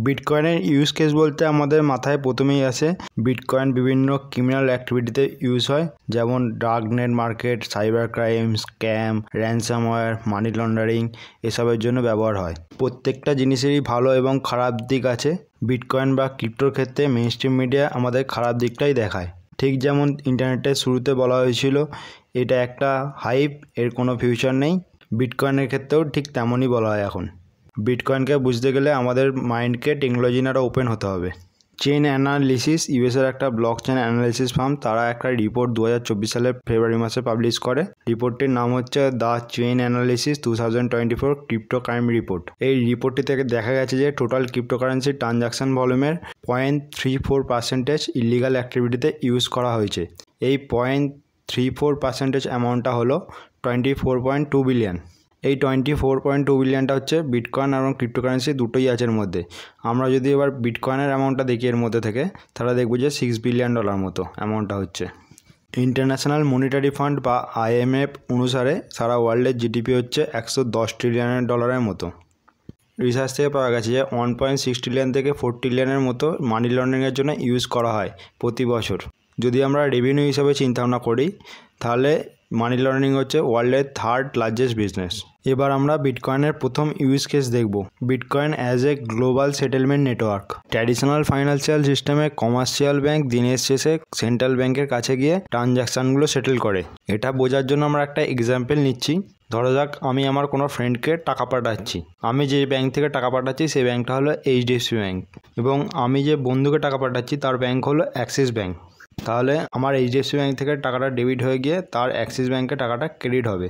বিটকয়েনের use case বলতে আমাদের মাথায় প্রথমেই আসে বিটকয়েন বিভিন্ন ক্রিমিনাল অ্যাক্টিভিটিতে ইউজ হয়, যেমন dark net market, cyber crime, scam, ransomware, money laundering এসবের জন্য ব্যবহার হয়। প্রত্যেকটা জিনিসেরই ভালো এবং খারাপ দিক আছে। বিটকয়েন বা ক্রিপ্টোর ক্ষেত্রে মেইনস্ট্রিম মিডিয়া আমাদের খারাপ দিকটাই দেখায়। ঠিক যেমন ইন্টারনেটের শুরুতে বলা হয়েছিল এটা একটা হাইপ, এর কোনো ফিউচার নেই, বিটকয়েনের ক্ষেত্রেও ঠিক তেমনই বলা হয় এখন। বিটকয়েনকে বুঝতে গেলে আমাদের মাইন্ডকে টেকনোলজি আরও ওপেন হতে হবে। চেইন অ্যানালিসিস ইউএসের একটা ব্লক চেইন অ্যানালিসিস ফার্ম, তারা একটা রিপোর্ট 2024 সালের ফেব্রুয়ারি মাসে পাবলিশ করে। রিপোর্টটির নাম হচ্ছে the chain analysis 2024 crypto crime report. এই রিপোর্টটি থেকে দেখা গেছে যে টোটাল ক্রিপ্টোকারেন্সি ট্রানজাকশন ভলিউমের 0.34% ইলিগাল অ্যাক্টিভিটিতে ইউজ করা হয়েছে। এই 0.34% অ্যামাউন্টটা হলো 24.2 বিলিয়ন। এই 24.2 বিলিয়নটা হচ্ছে বিটকয়েন এবং ক্রিপ্টোকারেন্সি দুটোই আছে এর মধ্যে। আমরা যদি এবার বিটকয়েনের অ্যামাউন্টটা দেখি এর মধ্যে থেকে, তাহলে দেখব যে $6 বিলিয়ন মতো অ্যামাউন্টটা হচ্ছে। ইন্টারন্যাশনাল মনিটারি ফান্ড বা IMF অনুসারে সারা ওয়ার্ল্ডের জিডিপি হচ্ছে $110 ট্রিলিয়নের মতো। রিসার্চ থেকে পাওয়া গেছে যে 1.6 ট্রিলিয়ন থেকে 4 ট্রিলিয়নের মতো মানি লন্ডারিংয়ের জন্য ইউজ করা হয় প্রতি বছর। যদি আমরা রেভিনিউ হিসাবে চিন্তাভাবনা করি, তাহলে মানি লন্ডারিং হচ্ছে ওয়ার্ল্ডের 3rd লার্জেস্ট বিজনেস। এবার আমরা বিটকয়েনের প্রথম ইউজ কেস দেখব। Bitcoin as a global settlement network. Traditional financial সিস্টেমে কমার্শিয়াল ব্যাংক দিনের শেষে সেন্ট্রাল ব্যাংকের কাছে গিয়ে ট্রানজাকশানগুলো সেটেল করে। এটা বোঝার জন্য আমরা একটা এক্সাম্পল নিচ্ছি। ধরা যাক আমি আমার কোনো ফ্রেন্ডকে টাকা পাঠাচ্ছি। আমি যে ব্যাংক থেকে টাকা পাঠাচ্ছি সেই ব্যাংকটা হলো HDFC ব্যাংক, এবং আমি যে বন্ধুকে টাকা পাঠাচ্ছি তার ব্যাংক হলো অ্যাক্সিস ব্যাংক। তাহলে আমার HDFC ব্যাংক থেকে টাকাটা ডেবিট হয়ে গিয়ে তার অ্যাক্সিস ব্যাংকে টাকাটা ক্রেডিট হবে,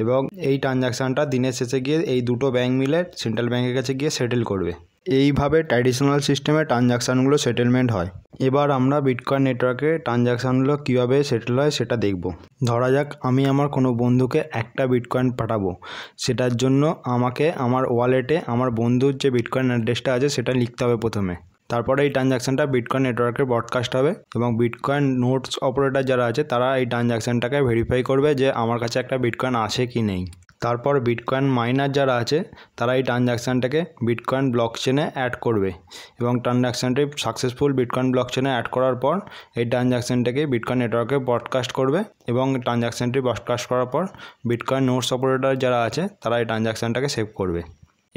এবং এই ট্রানজাকশানটা দিনের শেষে গিয়ে এই দুটো ব্যাংক মিলে সেন্ট্রাল ব্যাংকের কাছে গিয়ে সেটেল করবে। এইভাবে ট্র্যাডিশনাল সিস্টেমে ট্রানজাকশানগুলো সেটেলমেন্ট হয়। এবার আমরা বিটকয়েন নেটওয়ার্কে ট্রানজাকশানগুলো কীভাবে সেটেল হয় সেটা দেখব। ধরা যাক আমি আমার কোনো বন্ধুকে একটা বিটকয়েন পাঠাবো। সেটার জন্য আমাকে আমার ওয়ালেটে আমার বন্ধুর যে বিটকয়েন অ্যাড্রেসটা আছে সেটা লিখতে হবে প্রথমে। তারপরে এই ট্রানজাকশানটা বিটকয়েন নেটওয়ার্কে ব্রডকাস্ট হবে, এবং বিটকয়েন নোটস অপারেটর যারা আছে তারা এই ট্রানজাকশানটাকে ভেরিফাই করবে যে আমার কাছে একটা বিটকয়েন আছে কি নেই। তারপর বিটকয়েন মাইনার যারা আছে তারা এই ট্রানজাকশানটাকে বিটকয়েন ব্লকচেনে অ্যাড করবে, এবং ট্রানজাকশানটি সাকসেসফুল বিটকয়েন ব্লকচেনে অ্যাড করার পর এই ট্রানজাকশানটাকে বিটকয়েন নেটওয়ার্কে ব্রডকাস্ট করবে, এবং ট্রানজাকশানটি ব্রডকাস্ট করার পর বিটকয়েন নোটস অপারেটর যারা আছে তারা এই ট্রানজাকশানটাকে সেভ করবে।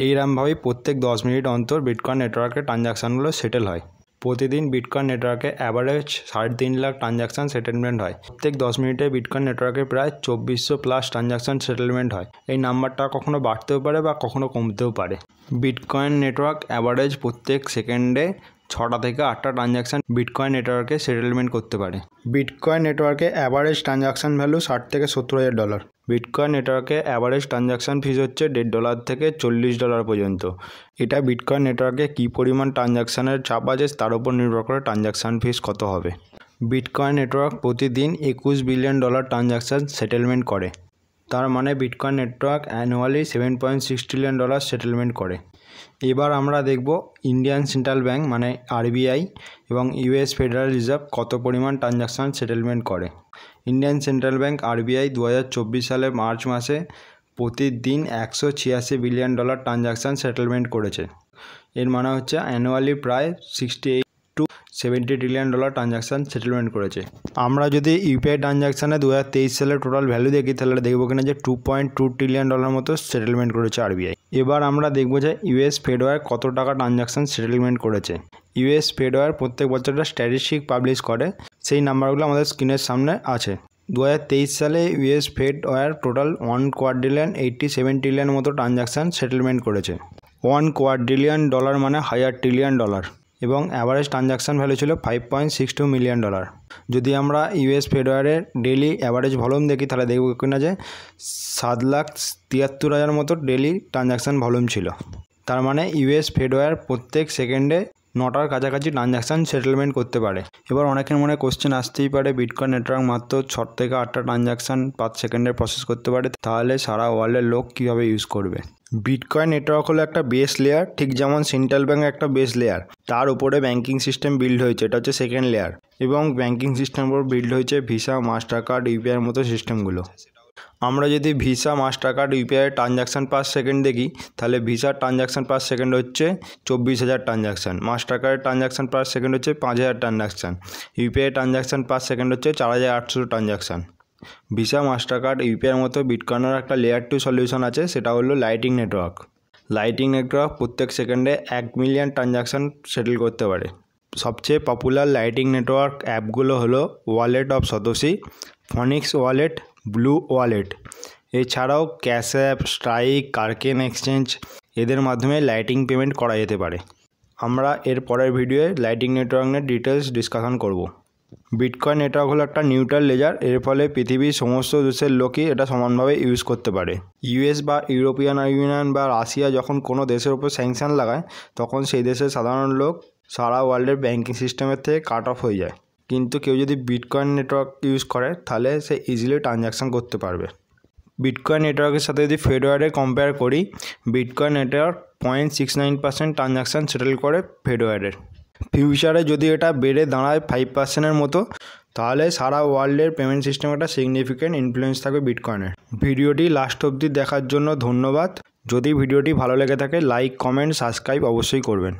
এইরকমভাবেই প্রত্যেক 10 মিনিট অন্তর বিটকয়েন নেটওয়ার্কে ট্রানজাকশানগুলো সেটেল হয়। প্রতিদিন বিটকয়েন নেটওয়ার্কে অ্যাভারেজ 3.5 লাখ ট্রানজাকশান সেটেলমেন্ট হয়। প্রত্যেক 10 মিনিটে বিটকয়েন নেটওয়ার্কে প্রায় 2400+ ট্রানজাকশান সেটেলমেন্ট হয়। এই নাম্বারটা কখনো বাড়তেও পারে বা কখনো কমতেও পারে। বিটকয়েন নেটওয়ার্ক অ্যাভারেজ প্রত্যেক সেকেন্ডে 6টা থেকে 8টা ট্রানজাকশান বিটকয়েন নেটওয়ার্কে সেটেলমেন্ট করতে পারে। বিটকয়েন নেটওয়ার্কে অ্যাভারেজ ট্রানজাকশান ভ্যালু $60 থেকে $70,000। বিটকয়েন নেটওয়ার্কে অ্যাভারেজ ট্রানজাকশান ফিস হচ্ছে $1.5 থেকে $40 পর্যন্ত। এটা বিটকয়েন নেটওয়ার্কে কী পরিমাণ ট্রানজাকশানের চাপ আছে তার উপর নির্ভর করে ট্রানজাকশান ফিস কত হবে। বিটকয়েন নেটওয়ার্ক প্রতিদিন $21 বিলিয়ন ট্রানজাকশান সেটেলমেন্ট করে। তার মানে bitcoin network annually $7.6 trillion settlement করে। এবার আমরা দেখব ইন্ডিয়ান সেন্ট্রাল ব্যাংক মানে RBI এবং US ফেডারেল রিজার্ভ কত পরিমাণ ট্রানজাকশান সেটেলমেন্ট করে। ইন্ডিয়ান সেন্ট্রাল ব্যাংক RBI 2024 সালে মার্চ মাসে প্রতিদিন $186 বিলিয়ন ট্রানজাকশান সেটেলমেন্ট করেছে। এর মানে হচ্ছে অ্যানুয়ালি প্রায় 68 to 70 ট্রিলিয়ন ট্রানজাকশান সেটেলমেন্ট করেছে। আমরা যদি UPI ট্রানজাকশানে 2023 সালের টোটাল ভ্যালু দেখি, তাহলে দেখবো কিনা যে $2.2 ট্রিলিয়ন মতো সেটেলমেন্ট করেছে RBI। এবার আমরা দেখব যে US ফেডওয়্যার কত টাকা ট্রানজাকশান সেটেলমেন্ট করেছে। US ফেডওয়্যার প্রত্যেক বছর একটা স্ট্যাটিস্টিক পাবলিশ করে, সেই নাম্বারগুলো আমাদের স্ক্রিনের সামনে আছে। 2023 সালে US ফেডওয়্যার টোটাল $1,287 ট্রিলিয়ন মতো ট্রানজাকশান সেটেলমেন্ট করেছে। $1 ট্রিলিয়ন মানে $1000 ট্রিলিয়ন, এবং অ্যাভারেজ ট্রানজাকশান ভ্যালু ছিল $5.62 মিলিয়ন। যদি আমরা US ফেডওয়্যারের ডেলি অ্যাভারেজ ভলিউম দেখি, তাহলে দেখব কিনা যে 7,73,000 মতো ডেলি ট্রানজাকশান ভলিউম ছিল। তার মানে US ফেডওয়্যার প্রত্যেক সেকেন্ডে 9টার কাছাকাছি ট্রানজাকশান সেটেলমেন্ট করতে পারে। এবার অনেকের মনে কোশ্চেন আসতেই পারে, বিটকয়েন নেটওয়ার্ক মাত্র 6 থেকে 8টা ট্রানজাকশান 5 সেকেন্ডে প্রসেস করতে পারে, তাহলে সারা ওয়ার্ল্ডের লোক কীভাবে ইউজ করবে। বিটকয়েন নেটওয়ার্ক হলো একটা বেস লেয়ার, ঠিক যেমন সেন্ট্রাল ব্যাংক একটা বেস লেয়ার, তার উপরে ব্যাঙ্কিং সিস্টেম বিল্ড হয়েছে, এটা হচ্ছে সেকেন্ড লেয়ার, এবং ব্যাঙ্কিং সিস্টেমের উপর বিল্ড হয়েছে ভিসা, মাস্টার কার্ড, UPI মতো সিস্টেমগুলো। আমরা যদি visa master card UPI transaction per second দেখি, তাহলে ভিসার ট্রানজাকশান পার সেকেন্ড হচ্ছে 24,000 ট্রানজাকশান, মাস্টার কার্ডের ট্রানজাকশান পার সেকেন্ড হচ্ছে 5,000 transaction, UPI transaction per second হচ্ছে 4,800 ট্রানজাকশান। ভিসা মাস্টার কার্ড ইউপিআইয়ের মতো বিটকয়েনের একটা লেয়ার 2 সলিউশন আছে, সেটা হলো লাইটিং নেটওয়ার্ক। লাইটিং নেটওয়ার্ক প্রত্যেক সেকেন্ডে 1 মিলিয়ন ট্রানজাকশান সেটেল করতে পারে। সবচেয়ে পপুলার লাইটিং নেটওয়ার্ক অ্যাপগুলো হলো wallet of Satoshi, Phoenix wallet, blue wallet. এছাড়াও Cash App, Strike, Kraken exchange, এদের মাধ্যমে লাইটিং পেমেন্ট করা যেতে পারে। আমরা এর পরের ভিডিওয়ে লাইটিং নেটওয়ার্ক নিয়ে ডিটেলস ডিসকাশন করব। বিটকয়েন নেটওয়ার্ক হলো একটা নিউট্রাল লেজার, এর ফলে পৃথিবীর সমস্ত দেশের লোকই এটা সমানভাবে ইউজ করতে পারে। ইউএস বা ইউরোপিয়ান ইউনিয়ন বা রাশিয়া যখন কোনো দেশের উপর স্যাংশন লাগায়, তখন সেই দেশের সাধারণ লোক সারা ওয়ার্ল্ডের ব্যাঙ্কিং সিস্টেমের থেকে কাট অফ হয়ে যায়। কিন্তু কেউ যদি বিটকয়েন নেটওয়ার্ক ইউজ করে, তাহলে সে ইজিলি ট্রানজাকশান করতে পারবে। বিটকয়েন নেটওয়ার্কের সাথে যদি ফেডওয়ারে কম্পেয়ার করি, বিটকয়েন নেটওয়ার্ক 0.69% ট্রানজাকশান সেটেল করে ফেডওয়ারের। ফিউচারে যদি এটা বেড়ে দাঁড়ায় 5%-এর মতো, তাহলে সারা ওয়ার্ল্ডের পেমেন্ট সিস্টেমে একটা সিগনিফিক্যান্ট ইনফ্লুয়েন্স থাকবে বিটকয়েনের। ভিডিওটি লাস্ট অবধি দেখার জন্য ধন্যবাদ। যদি ভিডিওটি ভালো লেগে থাকে, লাইক, কমেন্ট, সাবস্ক্রাইব অবশ্যই করবেন।